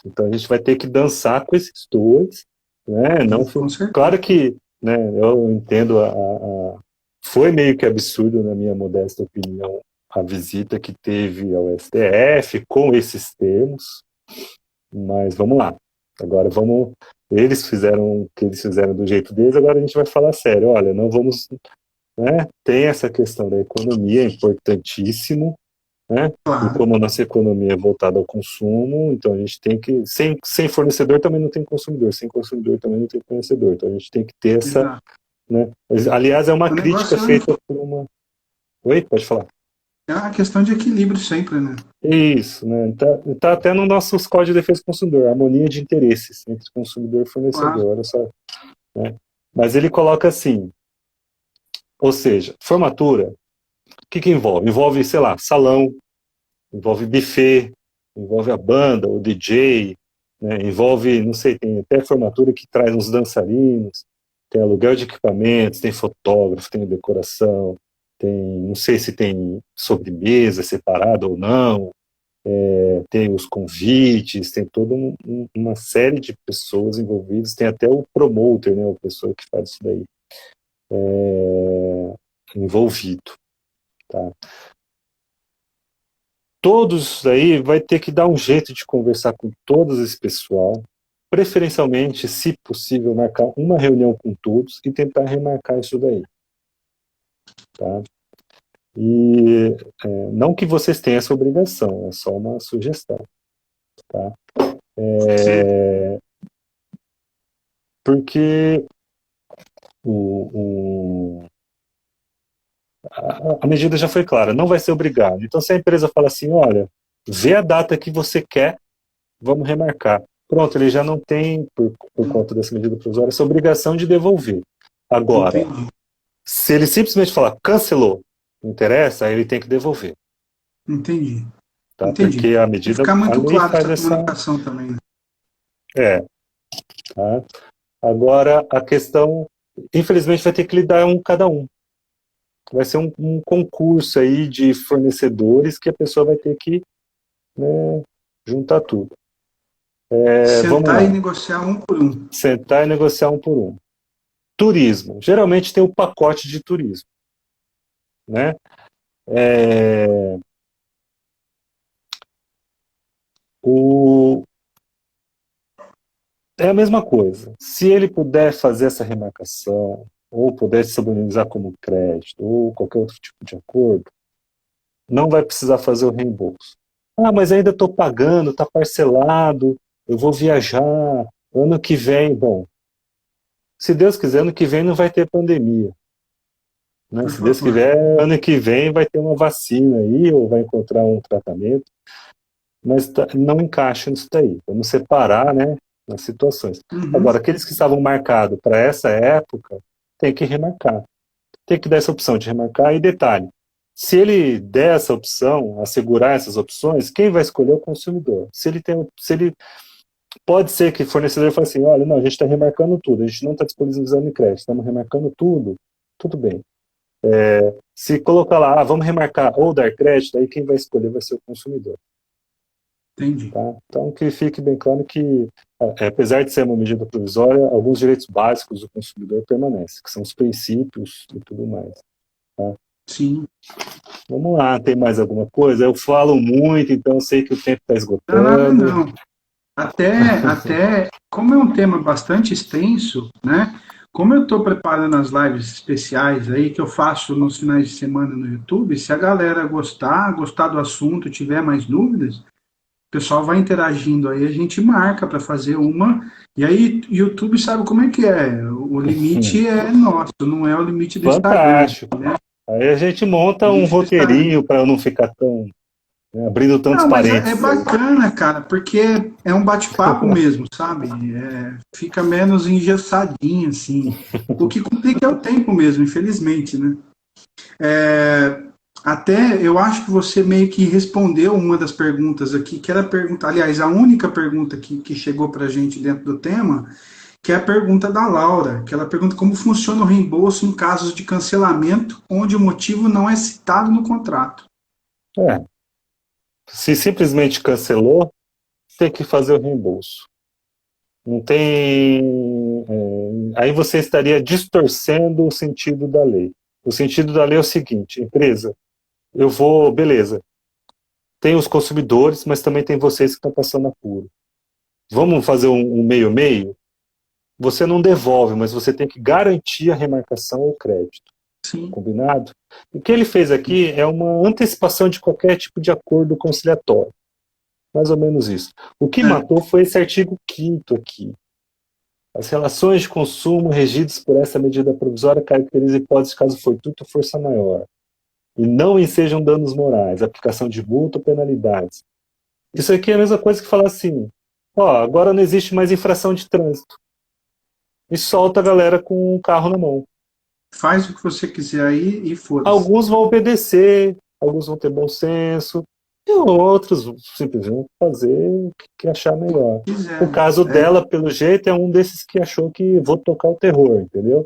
Então a gente vai ter que dançar com esses dois, né? Não, claro que, né, eu entendo foi meio que absurdo, na minha modesta opinião, a visita que teve ao STF com esses termos, mas vamos lá. Agora eles fizeram o que eles fizeram do jeito deles, agora a gente vai falar sério. Olha, não vamos, né, tem essa questão da economia, é importantíssimo, né? Claro. E como a nossa economia é voltada ao consumo, então a gente tem que, sem fornecedor também não tem consumidor, sem consumidor também não tem fornecedor, então a gente tem que ter essa, né? Aliás, é uma crítica feita por uma... Oi, pode falar. É uma questão de equilíbrio sempre, né? Isso, né? Tá até no nosso Código de Defesa do Consumidor, harmonia de interesses entre consumidor e fornecedor, olha só, né? Mas ele coloca assim, ou seja, formatura, o que envolve? Envolve, sei lá, salão, envolve buffet, envolve a banda, o DJ, né? Envolve, não sei, tem até formatura que traz uns dançarinos, tem aluguel de equipamentos, tem fotógrafo, tem decoração, não sei se tem sobremesa separada ou não, tem os convites, tem toda uma série de pessoas envolvidas, tem até o promoter, né, a pessoa que faz isso daí, envolvido. Tá? Todos isso daí vai ter que dar um jeito de conversar com todo esse pessoal, preferencialmente, se possível, marcar uma reunião com todos e tentar remarcar isso daí. Tá? E não que vocês tenham essa obrigação, é só uma sugestão. Tá? Porque a medida já foi clara, não vai ser obrigado. Então, se a empresa fala assim, olha, vê a data que você quer, vamos remarcar. Pronto, ele já não tem, por conta dessa medida provisória, essa obrigação de devolver. Agora, se ele simplesmente falar, cancelou, não interessa, aí ele tem que devolver. Entendi. Tá? Porque a medida... Ficar muito clara essa comunicação também. Né? Tá? Agora, a questão, infelizmente, vai ter que lidar cada um. Vai ser um concurso aí de fornecedores que a pessoa vai ter que, né, juntar tudo. Sentar e negociar um por um. Sentar e negociar um por um. Turismo. Geralmente tem o pacote de turismo, né? É, o, é a mesma coisa. Se ele puder fazer essa remarcação, ou puder disponibilizar como crédito, ou qualquer outro tipo de acordo, não vai precisar fazer o reembolso. Ah, mas ainda estou pagando, está parcelado, eu vou viajar ano que vem. Bom, se Deus quiser, ano que vem não vai ter pandemia. Né? Por Se Deus favor. quiser, ano que vem vai ter uma vacina aí, ou vai encontrar um tratamento, mas não encaixa nisso daí. Vamos separar, né, as situações. Uhum. Agora, aqueles que estavam marcados para essa época, tem que remarcar. Tem que dar essa opção de remarcar. E detalhe, se ele der essa opção, assegurar essas opções, quem vai escolher é o consumidor. Se ele pode ser que o fornecedor fale assim, olha, não, a gente está remarcando tudo, a gente não está disponibilizando em crédito, estamos remarcando tudo, tudo bem. Se colocar lá, vamos remarcar ou dar crédito, aí quem vai escolher vai ser o consumidor. Entendi. Tá? Então, que fique bem claro que, apesar de ser uma medida provisória, alguns direitos básicos do consumidor permanecem, que são os princípios e tudo mais. Tá? Sim. Vamos lá, tem mais alguma coisa? Eu falo muito, então eu sei que o tempo está Não, esgotando. não. Até, como é um tema bastante extenso, né? Como eu estou preparando as lives especiais aí que eu faço nos finais de semana no YouTube, se a galera gostar do assunto, tiver mais dúvidas, o pessoal vai interagindo aí, a gente marca para fazer uma. E aí, YouTube sabe como é que é. O limite é nosso, não é o limite do Instagram, Fantástico. né? Aí a gente O monta um limite do Instagram. roteirinho para não ficar tão, né, abrindo tantos Não, mas é parênteses aí. bacana, cara, porque é um bate-papo mesmo, sabe? Fica menos engessadinho, assim. O que complica é o tempo mesmo, infelizmente, né? É, até eu acho que você meio que respondeu uma das perguntas aqui, que era a pergunta, aliás, a única pergunta que chegou pra gente dentro do tema, que é a pergunta da Laura, que ela pergunta como funciona o reembolso em casos de cancelamento onde o motivo não é citado no contrato. É, se simplesmente cancelou, tem que fazer o reembolso. Não tem. Aí você estaria distorcendo o sentido da lei. O sentido da lei é o seguinte: empresa, eu vou, beleza, tem os consumidores, mas também tem vocês que estão passando apuro. Vamos fazer um meio-meio? Você não devolve, mas você tem que garantir a remarcação ou crédito. Sim. Combinado? O que ele fez aqui é uma antecipação de qualquer tipo de acordo conciliatório. Mais ou menos isso. O que É, matou foi esse artigo 5º aqui. As relações de consumo regidas por essa medida provisória caracterizam hipótese de caso fortuito ou força maior, e não ensejam danos morais, aplicação de multa ou penalidades. Isso aqui é a mesma coisa que falar assim, ó, agora não existe mais infração de trânsito. E solta a galera com um carro na mão. faz o que você quiser aí e foda-se. Alguns vão obedecer, alguns vão ter bom senso, e outros vão simplesmente fazer o que achar melhor. O Quiser. caso dela, pelo jeito, é um desses que achou que vou tocar o terror, entendeu?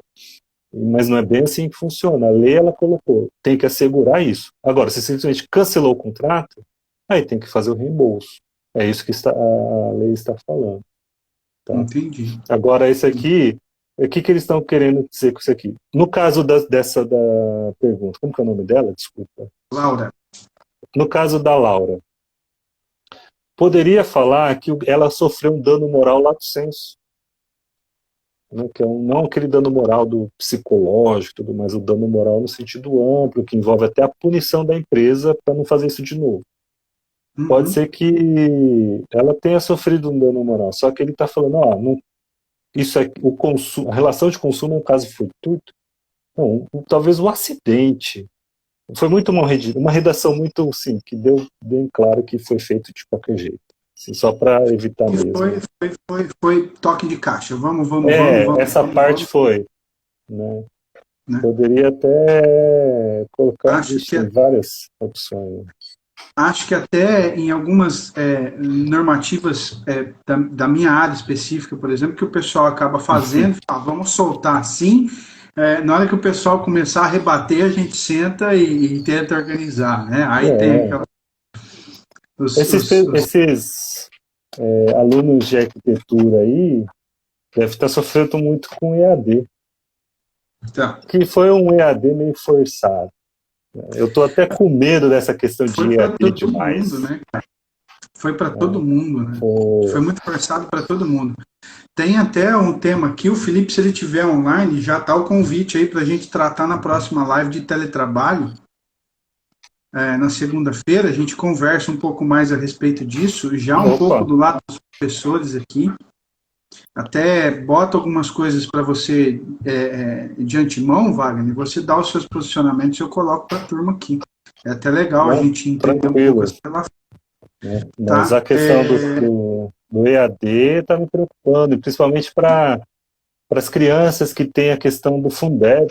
Mas não é bem assim que funciona. A lei, ela colocou, tem que assegurar isso. Agora, se simplesmente cancelou o contrato, aí tem que fazer o reembolso. É isso que a lei está falando. Tá? Entendi. Agora, esse aqui, o que eles estão querendo dizer com isso aqui? No caso dessa da pergunta, como que é o nome dela? Desculpa. Laura, No caso da Laura, poderia falar que ela sofreu um dano moral lato sensu, né, que é não aquele dano moral do psicológico, tudo mais, o dano moral no sentido amplo, que envolve até a punição da empresa para não fazer isso de novo. Pode uhum. ser que ela tenha sofrido um dano moral, só que ele está falando, ó, não, isso é o consumo, a relação de consumo é um caso fortuito. Não, talvez o acidente. Foi muito uma redação muito, sim, que deu bem claro que foi feito de qualquer jeito. Assim, só para evitar E mesmo. foi toque de caixa. Vamos, Essa parte foi. Né? né? Poderia até colocar, Acho vixe, que, tem várias opções. acho que até em algumas normativas da minha área específica, por exemplo, que o pessoal acaba fazendo, fala, vamos soltar assim. Na hora que o pessoal começar a rebater, a gente senta e tenta organizar, né? Aí tem É, aquela, os, esses os, os esses alunos de arquitetura aí devem estar sofrendo muito com EAD. Tá. que foi um EAD meio forçado. Eu estou até com medo dessa questão de Foi para EAD todo demais. mundo, né? Foi para todo mundo, né? Foi muito forçado para todo mundo. Tem até um tema aqui, o Felipe, se ele tiver online, já tá o convite aí para a gente tratar na próxima live de teletrabalho. Na segunda-feira, a gente conversa um pouco mais a respeito disso, já um pouco Opa, do lado dos professores aqui. Até boto algumas coisas para você de antemão, Wagner, você dá os seus posicionamentos e eu coloco para a turma aqui. É até legal a não, gente entender um pouco tranquilo. essa relação, Né? Mas tá? a questão do EAD está me preocupando, e principalmente para as crianças que têm a questão do Fundeb,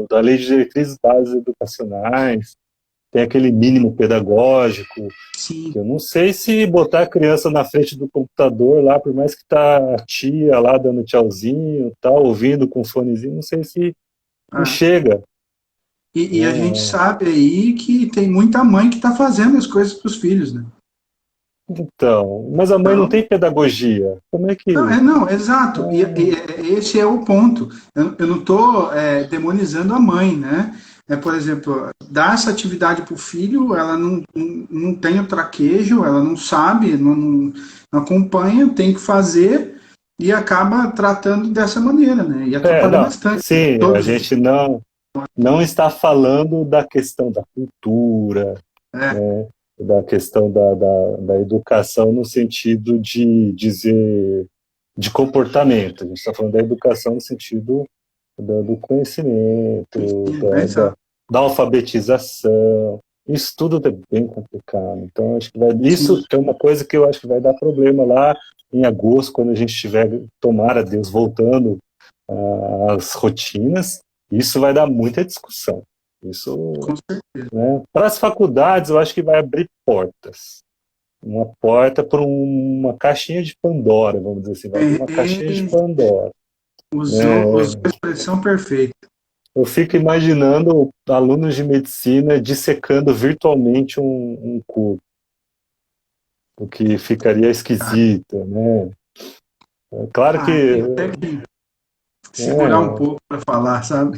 da Lei de Diretrizes Básicas Educacionais, tem aquele mínimo pedagógico, Sim. que eu não sei se botar a criança na frente do computador lá, por mais que tá a tia lá dando tchauzinho, tá ouvindo com fonezinho, não sei se Ah. chega. E a gente sabe aí que tem muita mãe que está fazendo as coisas para os filhos, né? Então, mas a mãe não Então, tem pedagogia. Como é que... não, exato. E esse é o ponto. Eu não estou demonizando a mãe, né? Por exemplo, dar essa atividade para o filho, ela não tem o traquejo, ela não sabe, não acompanha, tem que fazer e acaba tratando dessa maneira, né? E atrapalha Não, bastante. sim, a Todos os. gente não está falando da questão da cultura, É, né, da questão da educação no sentido de dizer de comportamento. A gente está falando da educação no sentido do conhecimento, exato. da alfabetização. Isso tudo é bem complicado. Então, acho que isso Sim. é uma coisa que eu acho que vai dar problema lá em agosto, quando a gente estiver, tomara Deus, voltando às rotinas. Isso vai dar muita discussão. Isso, Com certeza. né? Para as faculdades, eu acho que vai abrir portas. Uma porta para uma caixinha de Pandora, vamos dizer assim. Vai abrir uma caixinha de Pandora. Usou a expressão perfeita. Eu fico imaginando alunos de medicina dissecando virtualmente um corpo, o que ficaria esquisito, né? Claro que... Tem até que segurar um É, pouco para falar, sabe?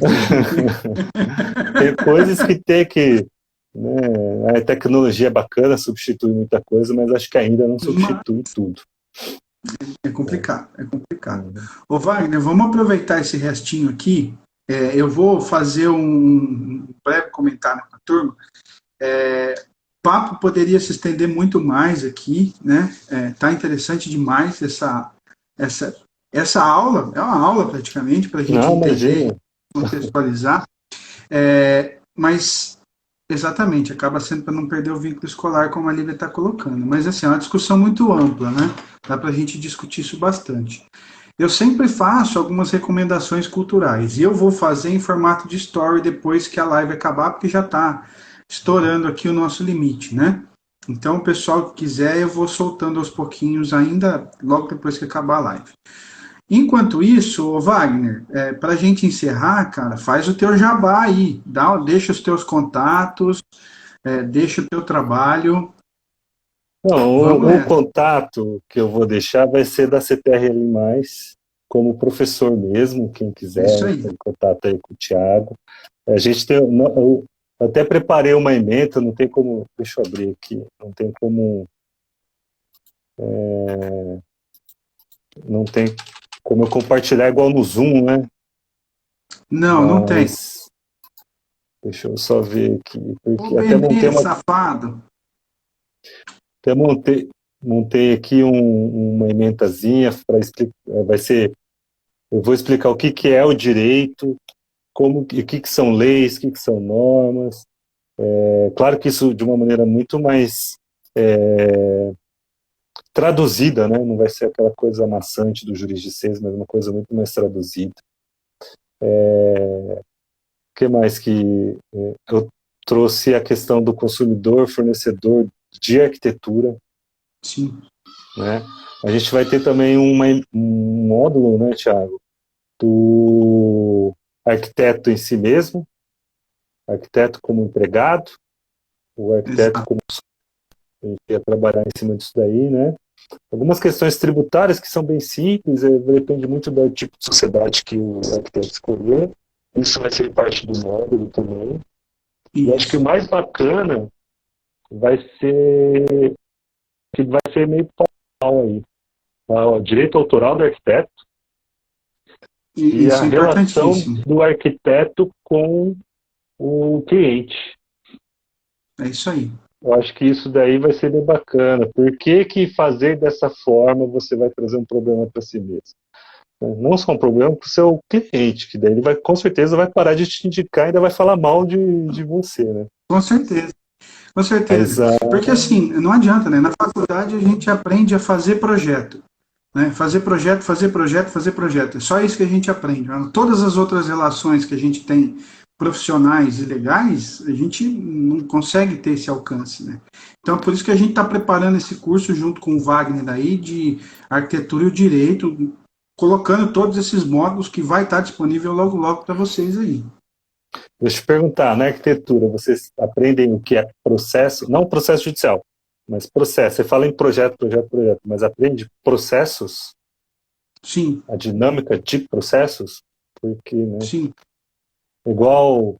tem coisas que tem que... Né, a tecnologia é bacana, substitui muita coisa, mas acho que ainda não Mas substitui tudo. é complicado, é complicado. Uhum. Ô Wagner, vamos aproveitar esse restinho aqui. Eu vou fazer um breve comentário com a turma. O papo poderia se estender muito mais aqui, né? Tá interessante demais essa, essa aula, é uma aula praticamente para a gente Não, entender imagina. e contextualizar. Mas exatamente, acaba sendo para não perder o vínculo escolar, como a Lívia está colocando. Mas assim, é uma discussão muito ampla, né? Dá para a gente discutir isso bastante. Eu sempre faço algumas recomendações culturais e eu vou fazer em formato de story depois que a live acabar, porque já está estourando aqui o nosso limite, né? Então, o pessoal que quiser, eu vou soltando aos pouquinhos ainda, logo depois que acabar a live. Enquanto isso, Wagner, para a gente encerrar, cara, faz o teu jabá aí, deixa os teus contatos, deixa o teu trabalho, Não, vamos o nessa. contato que eu vou deixar vai ser da CPRL+, como professor mesmo, quem É isso quiser, aí. tem contato aí com o Thiago. A gente tem, eu até preparei uma ementa, não tem como, deixa eu abrir aqui, não tem como, não tem como eu compartilhar igual no Zoom, né? Não, não tem. Mas deixa eu só ver aqui, Ô, porque Benê, safado. até montei aqui uma ementazinha para explicar, eu vou explicar o que é o direito, o que são leis, o que são normas. É claro que isso de uma maneira muito mais traduzida, né? Não vai ser aquela coisa amassante do jurisdicês, mas uma coisa muito mais traduzida. O que mais que eu trouxe a questão do consumidor, fornecedor de arquitetura, Sim, né? A gente vai ter também um módulo, né, Thiago, do arquiteto em si mesmo, arquiteto como empregado, o arquiteto exato. como a gente ia trabalhar em cima disso daí, né? Algumas questões tributárias que são bem simples, depende muito do tipo de sociedade que o arquiteto escolher. Isso vai ser parte do módulo também. E acho que o mais bacana vai ser meio pau aí. O direito autoral do arquiteto e a relação do arquiteto com o cliente. É isso aí. Eu acho que isso daí vai ser bem bacana. Por que fazer dessa forma você vai trazer um problema para si mesmo? Não só um problema para o seu cliente, que daí ele vai, com certeza vai parar de te indicar e ainda vai falar mal de você, né? Com certeza. Com certeza. Porque assim, não adianta, né? Na faculdade a gente aprende a fazer projeto. Né? Fazer projeto, fazer projeto, fazer projeto. É só isso que a gente aprende. Todas as outras relações que a gente tem profissionais e legais, a gente não consegue ter esse alcance, né? Então, por isso que a gente está preparando esse curso junto com o Wagner daí, de arquitetura e o direito, colocando todos esses módulos que vai estar disponível logo, logo para vocês aí. Deixa eu te perguntar, na arquitetura, vocês aprendem o que é processo, não processo judicial, mas processo. Você fala em projeto, mas aprende processos? Sim. A dinâmica de processos? Porque, né? Sim. Igual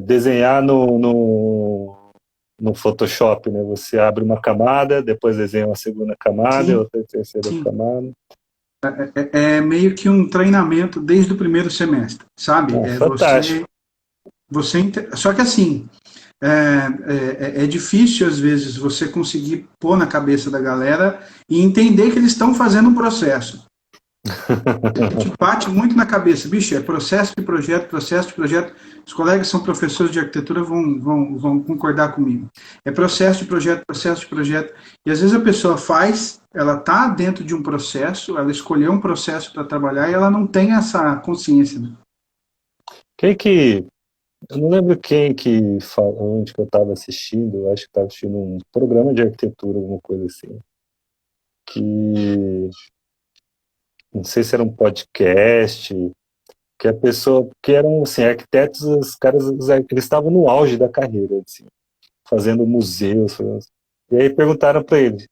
desenhar no Photoshop, né? Você abre uma camada, depois desenha uma segunda camada, Sim. outra terceira Sim. camada. É meio que um treinamento desde o primeiro semestre, sabe? Fantástico. Só que assim, é difícil às vezes você conseguir pôr na cabeça da galera e entender que eles estão fazendo um processo. A gente bate muito na cabeça, bicho, é processo de projeto, processo de projeto. Os colegas que são professores de arquitetura vão concordar comigo. É processo de projeto, processo de projeto. E às vezes a pessoa ela está dentro de um processo, ela escolheu um processo para trabalhar e ela não tem essa consciência. Né? Eu não lembro quem que falou, onde que eu estava assistindo, acho que estava assistindo um programa de arquitetura, alguma coisa assim. Não sei se era um podcast, que a pessoa, que eram assim, arquitetos, os caras, eles estavam no auge da carreira, assim, fazendo museus, e aí perguntaram para ele,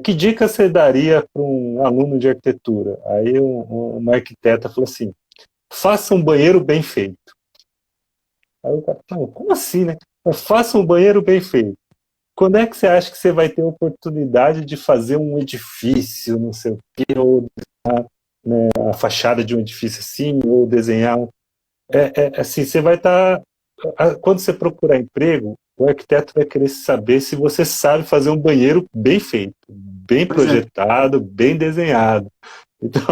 que dica você daria para um aluno de arquitetura? Aí uma arquiteta falou assim, faça um banheiro bem feito. Aí o cara, como assim, né? Faça um banheiro bem feito. Quando é que você acha que você vai ter a oportunidade de fazer um edifício, não sei o quê, ou desenhar, né, a fachada de um edifício assim, ou desenhar... assim, você vai estar... Quando você procurar emprego, o arquiteto vai querer saber se você sabe fazer um banheiro bem feito, bem projetado, bem desenhado. Então,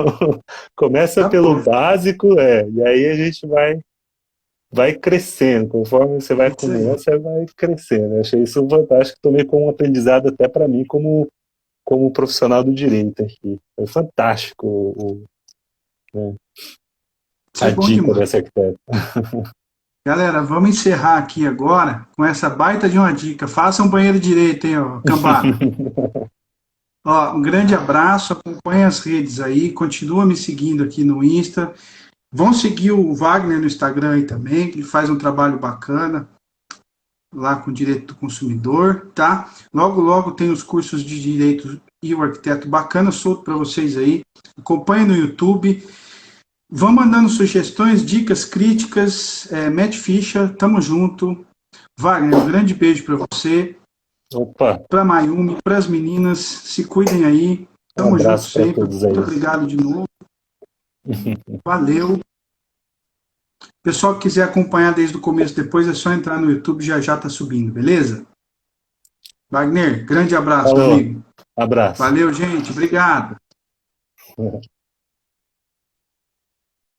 começa pelo básico, e aí a gente vai crescendo, conforme você vai acumulando, você vai crescendo. Eu achei isso fantástico, tomei como um aprendizado até para mim como profissional do direito aqui. Foi fantástico a dica dessa arquiteta. Galera, vamos encerrar aqui agora com essa baita de uma dica. Faça um banheiro direito, hein, ó, cambada. Ó, um grande abraço, acompanhe as redes aí, continua me seguindo aqui no Insta. Vão seguir o Wagner no Instagram aí também, que ele faz um trabalho bacana lá com o direito do consumidor, tá? Logo, logo tem os cursos de direito e o arquiteto bacana solto para vocês aí. Acompanhe no YouTube. Vão mandando sugestões, dicas, críticas. Mete ficha, tamo junto. Wagner, um grande beijo para você. Opa! Para Mayumi, para as meninas, se cuidem aí. Tamo junto sempre. Muito obrigado de novo. Valeu. Pessoal que quiser acompanhar desde o começo, depois é só entrar no YouTube, já tá subindo, beleza? Wagner, grande abraço, meu amigo. Abraço. Valeu, gente. Obrigado.